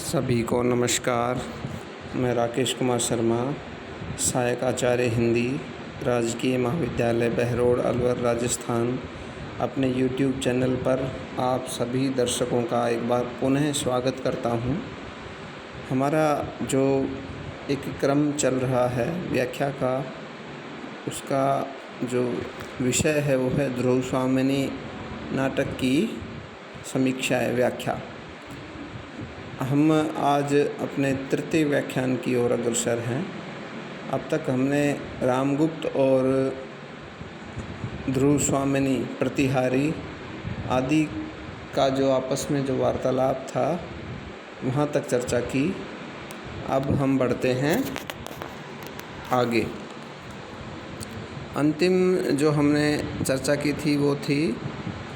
सभी को नमस्कार। मैं राकेश कुमार शर्मा, सहायक आचार्य हिंदी, राजकीय महाविद्यालय बहरोड, अलवर, राजस्थान, अपने यूट्यूब चैनल पर आप सभी दर्शकों का एक बार पुनः स्वागत करता हूं। हमारा जो एक क्रम चल रहा है व्याख्या का, उसका जो विषय है वो है ध्रुव स्वामिनी नाटक की समीक्षा है, व्याख्या। हम आज अपने तृतीय व्याख्यान की ओर अग्रसर हैं। अब तक हमने रामगुप्त और ध्रुव स्वामिनी प्रतिहारी आदि का जो आपस में जो वार्तालाप था वहाँ तक चर्चा की। अब हम बढ़ते हैं आगे। अंतिम जो हमने चर्चा की थी वो थी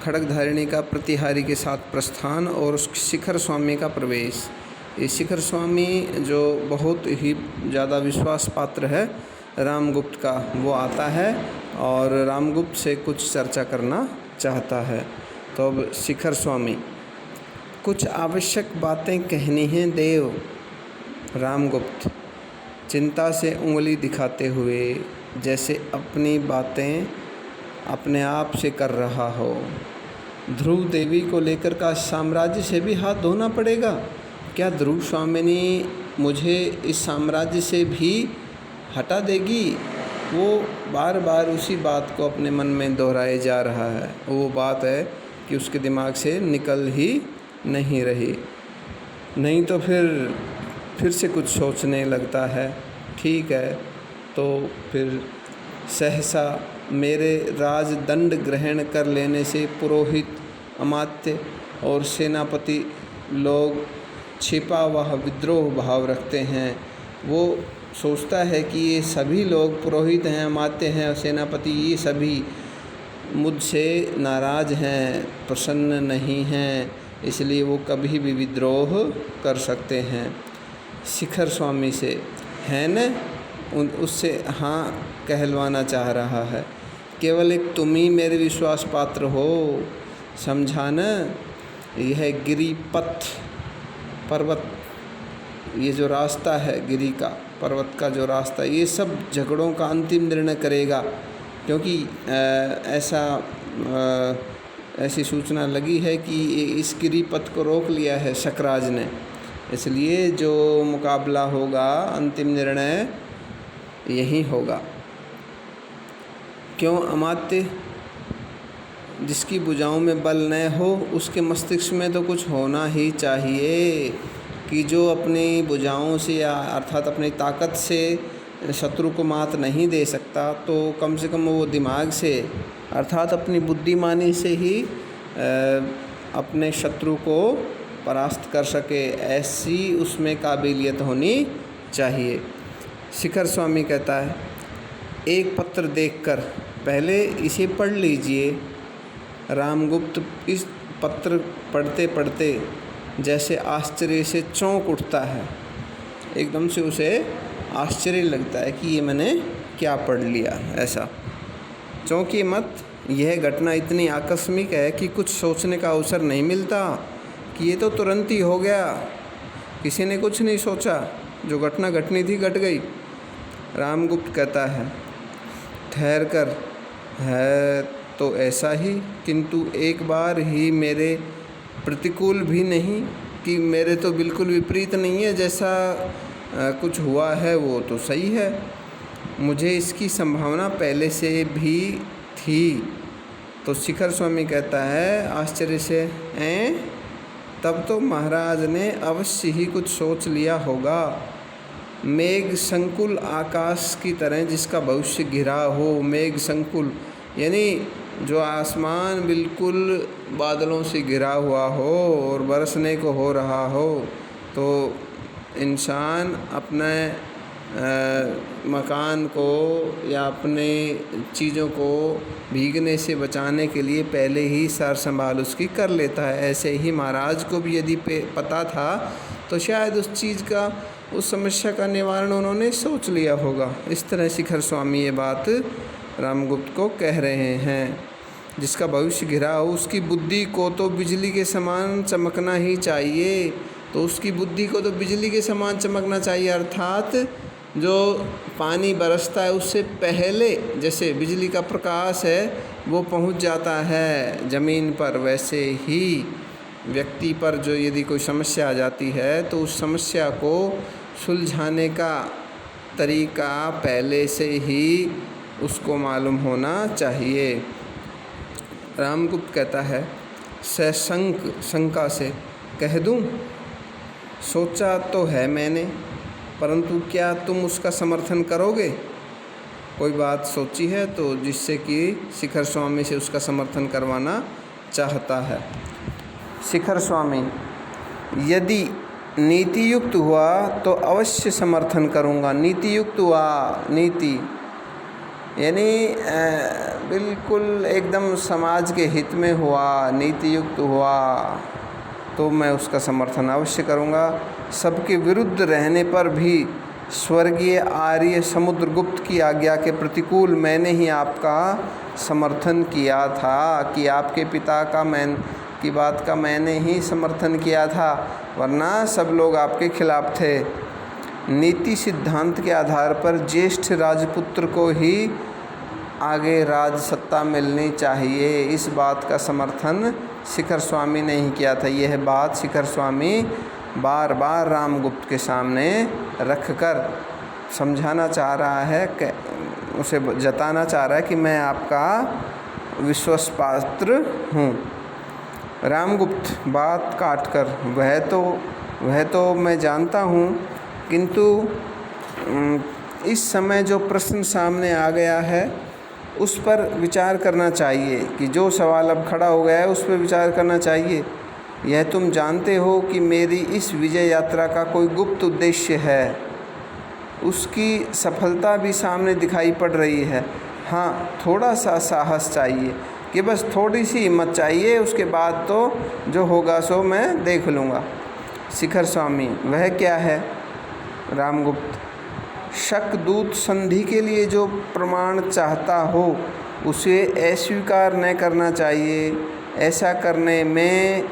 खड्गधारिणी का प्रतिहारी के साथ प्रस्थान और उस शिखर स्वामी का प्रवेश। ये शिखर स्वामी जो बहुत ही ज़्यादा विश्वास पात्र है रामगुप्त का, वो आता है और रामगुप्त से कुछ चर्चा करना चाहता है। तो अब शिखर स्वामी, कुछ आवश्यक बातें कहनी हैं देव। रामगुप्त चिंता से उंगली दिखाते हुए, जैसे अपनी बातें अपने आप से कर रहा हो। ध्रुव देवी को लेकर का साम्राज्य से भी हाथ धोना पड़ेगा क्या? ध्रुव स्वामिनी मुझे इस साम्राज्य से भी हटा देगी? वो बार बार उसी बात को अपने मन में दोहराए जा रहा है। वो बात है कि उसके दिमाग से निकल ही नहीं रही। नहीं तो फिर से कुछ सोचने लगता है। ठीक है, तो फिर सहसा मेरे राजदंड ग्रहण कर लेने से पुरोहित, अमात्य और सेनापति लोग छिपा हुआ विद्रोह भाव रखते हैं। वो सोचता है कि ये सभी लोग पुरोहित हैं, अमात्य हैं और सेनापति, ये सभी मुझसे नाराज़ हैं, प्रसन्न नहीं हैं, इसलिए वो कभी भी विद्रोह कर सकते हैं। शिखर स्वामी से है न, उससे हाँ कहलवाना चाह रहा है। केवल एक तुम ही मेरे विश्वास पात्र हो, समझा न। यह गिरिपथ पर्वत, ये जो रास्ता है गिरि का, पर्वत का जो रास्ता, ये सब झगड़ों का अंतिम निर्णय करेगा। क्योंकि ऐसी सूचना लगी है कि इस गिरिपथ को रोक लिया है शकराज ने, इसलिए जो मुकाबला होगा, अंतिम निर्णय यही होगा। क्यों? अमात्य जिसकी भुजाओं में बल न हो, उसके मस्तिष्क में तो कुछ होना ही चाहिए कि जो अपनी भुजाओं से या अर्थात अपनी ताकत से शत्रु को मात नहीं दे सकता, तो कम से कम वो दिमाग से अर्थात अपनी बुद्धिमानी से ही अपने शत्रु को परास्त कर सके, ऐसी उसमें काबिलियत होनी चाहिए। शिखर स्वामी कहता है, एक पत्र देखकर पहले इसे पढ़ लीजिए। रामगुप्त इस पत्र पढ़ते पढ़ते जैसे आश्चर्य से चौंक उठता है। एकदम से उसे आश्चर्य लगता है कि ये मैंने क्या पढ़ लिया। ऐसा चौंकिए मत, यह घटना इतनी आकस्मिक है कि कुछ सोचने का अवसर नहीं मिलता कि ये तो तुरंत ही हो गया। किसी ने कुछ नहीं सोचा, जो घटना घटनी थी घट गई। रामगुप्त कहता है, ठहर कर है तो ऐसा ही, किंतु एक बार ही मेरे प्रतिकूल भी नहीं, कि मेरे तो बिल्कुल विपरीत नहीं है। जैसा कुछ हुआ है वो तो सही है, मुझे इसकी संभावना पहले से भी थी। तो शिखर स्वामी कहता है आश्चर्य से, तब तो महाराज ने अवश्य ही कुछ सोच लिया होगा। मेघ संकुल आकाश की तरह जिसका भविष्य घिरा हो, मेघ संकुल यानी जो आसमान बिल्कुल बादलों से घिरा हुआ हो और बरसने को हो रहा हो, तो इंसान अपने मकान को या अपने चीज़ों को भीगने से बचाने के लिए पहले ही सार संभाल उसकी कर लेता है। ऐसे ही महाराज को भी यदि पता था तो शायद उस चीज़ का, उस समस्या का निवारण उन्होंने सोच लिया होगा। इस तरह शिखर स्वामी ये बात रामगुप्त को कह रहे हैं। जिसका भविष्य घिरा हो उसकी बुद्धि को तो बिजली के समान चमकना ही चाहिए। तो उसकी बुद्धि को तो बिजली के समान चमकना चाहिए, अर्थात जो पानी बरसता है उससे पहले जैसे बिजली का प्रकाश है वो पहुंच जाता है ज़मीन पर, वैसे ही व्यक्ति पर जो यदि कोई समस्या आ जाती है तो उस समस्या को सुलझाने का तरीका पहले से ही उसको मालूम होना चाहिए। रामगुप्त कहता है, सशंक शंका से कह दूं, सोचा तो है मैंने, परंतु क्या तुम उसका समर्थन करोगे? कोई बात सोची है तो जिससे कि शिखर स्वामी से उसका समर्थन करवाना चाहता है। शिखर स्वामी, यदि नीति युक्त हुआ तो अवश्य समर्थन करूँगा। नीति युक्त हुआ, नीति यानी बिल्कुल एकदम समाज के हित में हुआ, नीति युक्त हुआ तो मैं उसका समर्थन अवश्य करूँगा। सबके विरुद्ध रहने पर भी स्वर्गीय आर्य समुद्रगुप्त की आज्ञा के प्रतिकूल मैंने ही आपका समर्थन किया था कि आपके पिता की बात का मैंने ही समर्थन किया था, वरना सब लोग आपके खिलाफ थे। नीति सिद्धांत के आधार पर ज्येष्ठ राजपुत्र को ही आगे राज सत्ता मिलनी चाहिए, इस बात का समर्थन शिखर स्वामी ने ही किया था। यह बात शिखर स्वामी बार बार रामगुप्त के सामने रखकर समझाना चाह रहा है, उसे जताना चाह रहा है कि मैं आपका विश्वास पात्र हूँ। रामगुप्त बात काटकर, वह तो मैं जानता हूँ, किंतु इस समय जो प्रश्न सामने आ गया है उस पर विचार करना चाहिए, कि जो सवाल अब खड़ा हो गया है उस पर विचार करना चाहिए। यह तुम जानते हो कि मेरी इस विजय यात्रा का कोई गुप्त उद्देश्य है, उसकी सफलता भी सामने दिखाई पड़ रही है। हाँ, थोड़ा सा साहस चाहिए, कि बस थोड़ी सी हिम्मत चाहिए, उसके बाद तो जो होगा सो मैं देख लूँगा। शिखर स्वामी, वह क्या है? रामगुप्त, शकदूत संधि के लिए जो प्रमाण चाहता हो उसे अस्वीकार न करना चाहिए। ऐसा करने में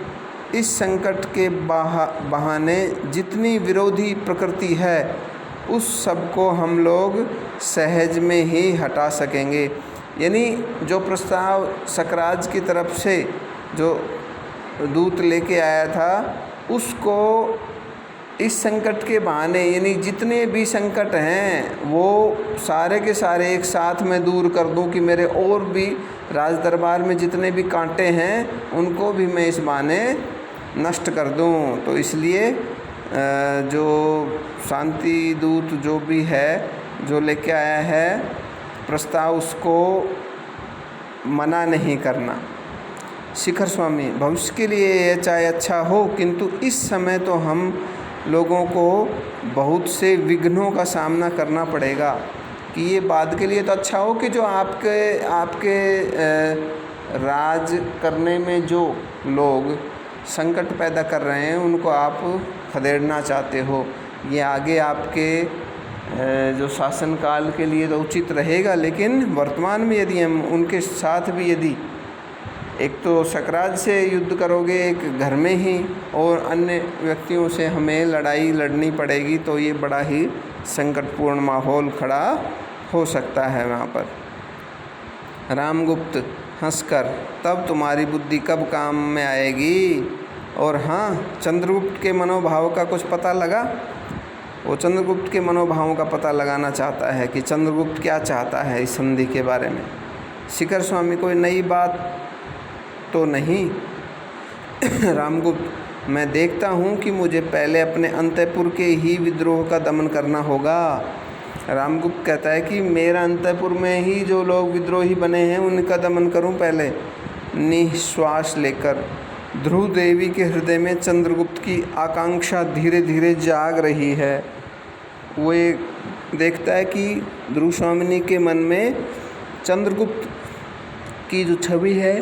इस संकट के बहाने जितनी विरोधी प्रकृति है उस सब को हम लोग सहज में ही हटा सकेंगे। यानी जो प्रस्ताव सकराज की तरफ से जो दूत लेके आया था उसको इस संकट के बहाने, यानी जितने भी संकट हैं वो सारे के सारे एक साथ में दूर कर दूं, कि मेरे और भी राज दरबार में जितने भी कांटे हैं उनको भी मैं इस बहाने नष्ट कर दूं। तो इसलिए जो शांति दूत जो भी है जो लेके आया है प्रस्ताव, उसको मना नहीं करना। शिखर स्वामी, भविष्य के लिए यह चाहे अच्छा हो, किंतु इस समय तो हम लोगों को बहुत से विघ्नों का सामना करना पड़ेगा, कि ये बाद के लिए तो अच्छा हो कि जो आपके राज करने में जो लोग संकट पैदा कर रहे हैं उनको आप खदेड़ना चाहते हो, ये आगे आपके जो शासनकाल के लिए तो उचित रहेगा, लेकिन वर्तमान में यदि हम उनके साथ भी यदि एक तो सकराज से युद्ध करोगे एक घर में ही, और अन्य व्यक्तियों से हमें लड़ाई लड़नी पड़ेगी, तो ये बड़ा ही संकटपूर्ण माहौल खड़ा हो सकता है वहाँ पर। रामगुप्त हंसकर, तब तुम्हारी बुद्धि कब काम में आएगी? और हाँ, चंद्रगुप्त के मनोभाव का कुछ पता लगा? वो चंद्रगुप्त के मनोभावों का पता लगाना चाहता है कि चंद्रगुप्त क्या चाहता है इस संधि के बारे में। शिखर स्वामी, कोई नई बात तो नहीं? रामगुप्त, मैं देखता हूँ कि मुझे पहले अपने अंतःपुर के ही विद्रोह का दमन करना होगा। रामगुप्त कहता है कि मेरा अंतःपुर में ही जो लोग विद्रोही बने हैं उनका दमन करूँ पहले। निश्वास लेकर ध्रुव देवी के हृदय में चंद्रगुप्त की आकांक्षा धीरे धीरे जाग रही है। वो देखता है कि ध्रुव स्वामिनी के मन में चंद्रगुप्त की जो छवि है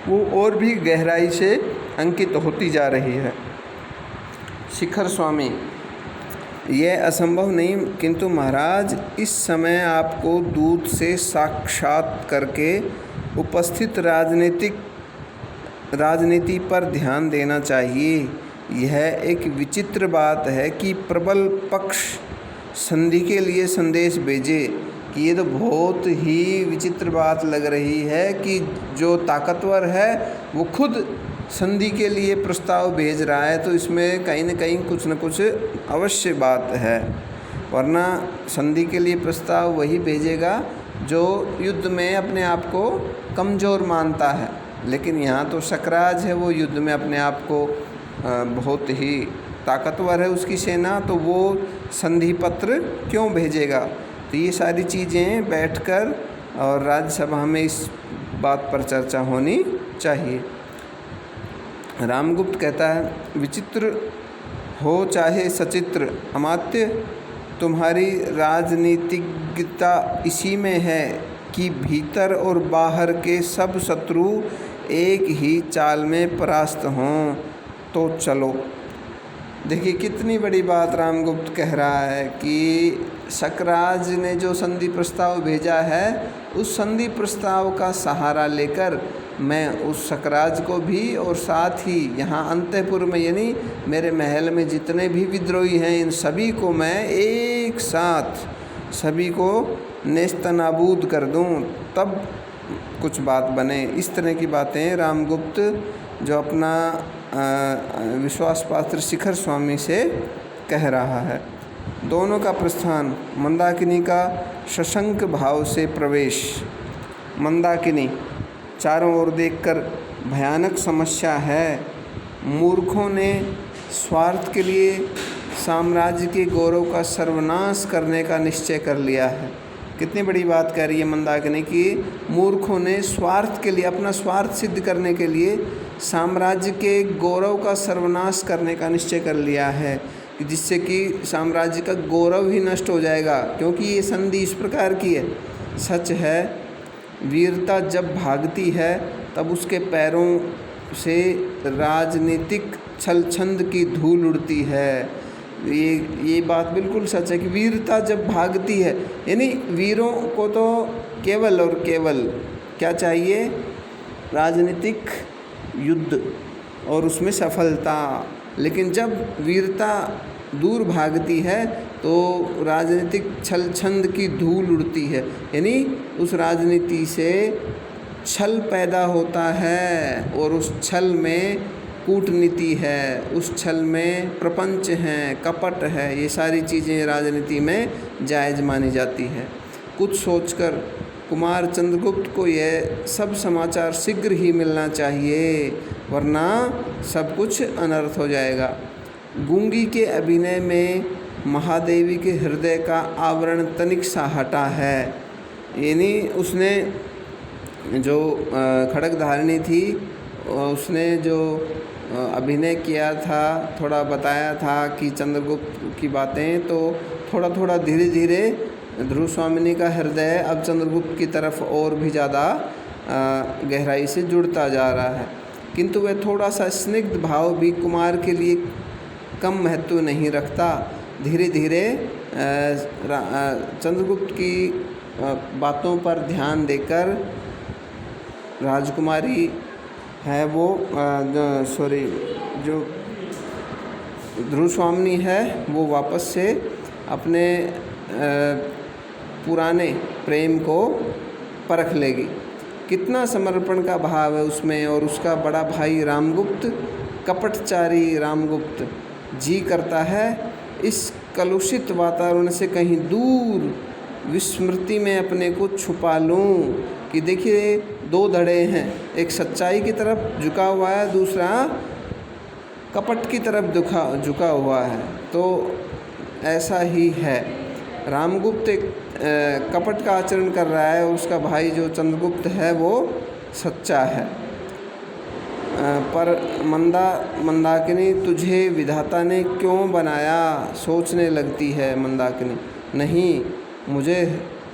वो और भी गहराई से अंकित होती जा रही है। शिखर स्वामी, यह असंभव नहीं, किंतु महाराज इस समय आपको दूत से साक्षात करके उपस्थित राजनीतिक राजनीति पर ध्यान देना चाहिए। यह एक विचित्र बात है कि प्रबल पक्ष संधि के लिए संदेश भेजे, कि ये तो बहुत ही विचित्र बात लग रही है कि जो ताकतवर है वो खुद संधि के लिए प्रस्ताव भेज रहा है, तो इसमें कहीं न कहीं कुछ न कुछ अवश्य बात है। वरना संधि के लिए प्रस्ताव वही भेजेगा जो युद्ध में अपने आप को कमज़ोर मानता है, लेकिन यहाँ तो शकराज है, वो युद्ध में अपने आप को बहुत ही ताकतवर है उसकी सेना, तो वो संधि पत्र क्यों भेजेगा। तो ये सारी चीज़ें बैठकर और राज्यसभा में इस बात पर चर्चा होनी चाहिए। रामगुप्त कहता है, विचित्र हो चाहे सचित्र अमात्य, तुम्हारी राजनीतिज्ञता इसी में है कि भीतर और बाहर के सब शत्रु एक ही चाल में परास्त हों। तो चलो, देखिए कितनी बड़ी बात रामगुप्त कह रहा है कि शकराज ने जो संधि प्रस्ताव भेजा है, उस संधि प्रस्ताव का सहारा लेकर मैं उस शकराज को भी और साथ ही यहाँ अंतःपुर में यानी मेरे महल में जितने भी विद्रोही हैं, इन सभी को मैं एक साथ सभी को नेस्तनाबूद कर दूँ, तब कुछ बात बने। इस तरह की बातें रामगुप्त जो अपना विश्वास पात्र शिखर स्वामी से कह रहा है। दोनों का प्रस्थान। मंदाकिनी का सशंक भाव से प्रवेश। मंदाकिनी चारों ओर देखकर भयानक समस्या है। मूर्खों ने स्वार्थ के लिए साम्राज्य के गौरव का सर्वनाश करने का निश्चय कर लिया है। कितनी बड़ी बात कह रही है मंदाकिनी कि मूर्खों ने स्वार्थ के लिए, अपना स्वार्थ सिद्ध करने के लिए साम्राज्य के गौरव का सर्वनाश करने का निश्चय कर लिया है, जिससे कि साम्राज्य का गौरव ही नष्ट हो जाएगा, क्योंकि ये संधि इस प्रकार की है। सच है, वीरता जब भागती है तब उसके पैरों से राजनीतिक छलछंद की धूल उड़ती है। ये बात बिल्कुल सच है कि वीरता जब भागती है, यानी वीरों को तो केवल और केवल क्या चाहिए, राजनीतिक युद्ध और उसमें सफलता। लेकिन जब वीरता दूर भागती है तो राजनीतिक छलछंद की धूल उड़ती है, यानी उस राजनीति से छल पैदा होता है और उस छल में कूटनीति है, उस छल में प्रपंच हैं, कपट है, ये सारी चीज़ें राजनीति में जायज़ मानी जाती है। कुछ सोचकर कुमार चंद्रगुप्त को यह सब समाचार शीघ्र ही मिलना चाहिए, वरना सब कुछ अनर्थ हो जाएगा। गूंगी के अभिनय में महादेवी के हृदय का आवरण तनिक सा हटा है, यानी उसने जो खड्गधारिणी थी उसने जो अभिनय किया था, थोड़ा बताया था कि चंद्रगुप्त की बातें, तो थोड़ा थोड़ा धीरे धीरे ध्रुव स्वामिनी का हृदय अब चंद्रगुप्त की तरफ और भी ज़्यादा गहराई से जुड़ता जा रहा है। किंतु वह थोड़ा सा स्निग्ध भाव भी कुमार के लिए कम महत्व नहीं रखता। धीरे धीरे चंद्रगुप्त की बातों पर ध्यान देकर राजकुमारी है वो जो ध्रुव स्वामिनी है वो वापस से अपने पुराने प्रेम को परख लेगी। कितना समर्पण का भाव है उसमें, और उसका बड़ा भाई रामगुप्त, कपटचारी रामगुप्त जी करता है इस कलुषित वातावरण से कहीं दूर विस्मृति में अपने को छुपा लूं। कि देखिए दो धड़े हैं, एक सच्चाई की तरफ झुका हुआ है, दूसरा कपट की तरफ झुका हुआ है। तो ऐसा ही है, रामगुप्त एक कपट का आचरण कर रहा है और उसका भाई जो चंद्रगुप्त है वो सच्चा है। पर मंदाकिनी तुझे विधाता ने क्यों बनाया, सोचने लगती है मंदाकिनी। नहीं, मुझे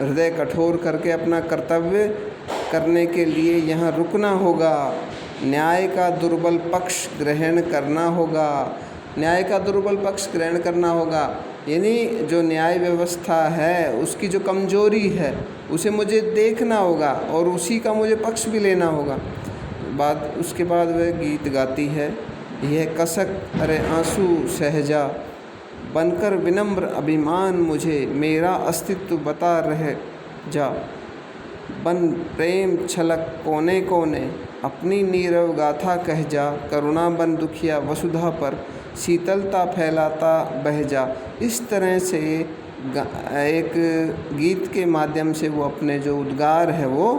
हृदय कठोर करके अपना कर्तव्य करने के लिए यहाँ रुकना होगा। न्याय का दुर्बल पक्ष ग्रहण करना होगा। न्याय का दुर्बल पक्ष ग्रहण करना होगा, यानी जो न्याय व्यवस्था है उसकी जो कमजोरी है उसे मुझे देखना होगा और उसी का मुझे पक्ष भी लेना होगा। बाद उसके बाद वह गीत गाती है, यह कसक अरे आंसू सहजा, बनकर विनम्र अभिमान मुझे, मेरा अस्तित्व बता रह जा। बन प्रेम छलक कोने कोने, अपनी नीरव गाथा कह जा, करुणा बन दुखिया वसुधा पर, शीतलता फैलाता बह जा। इस तरह से एक गीत के माध्यम से वो अपने जो उद्गार है वो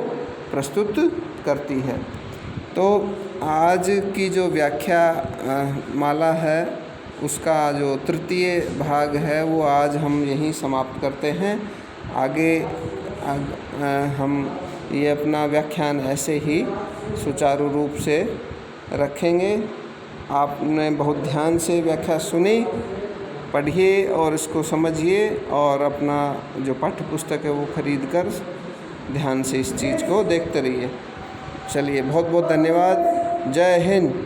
प्रस्तुत करती है। तो आज की जो व्याख्या माला है उसका जो तृतीय भाग है वो आज हम यहीं समाप्त करते हैं। आगे हम ये अपना व्याख्यान ऐसे ही सुचारू रूप से रखेंगे। आपने बहुत ध्यान से व्याख्या सुनी, पढ़िए और इसको समझिए और अपना जो पाठ्य पुस्तक है वो खरीद कर ध्यान से इस चीज़ को देखते रहिए। चलिए, बहुत बहुत धन्यवाद। जय हिंद।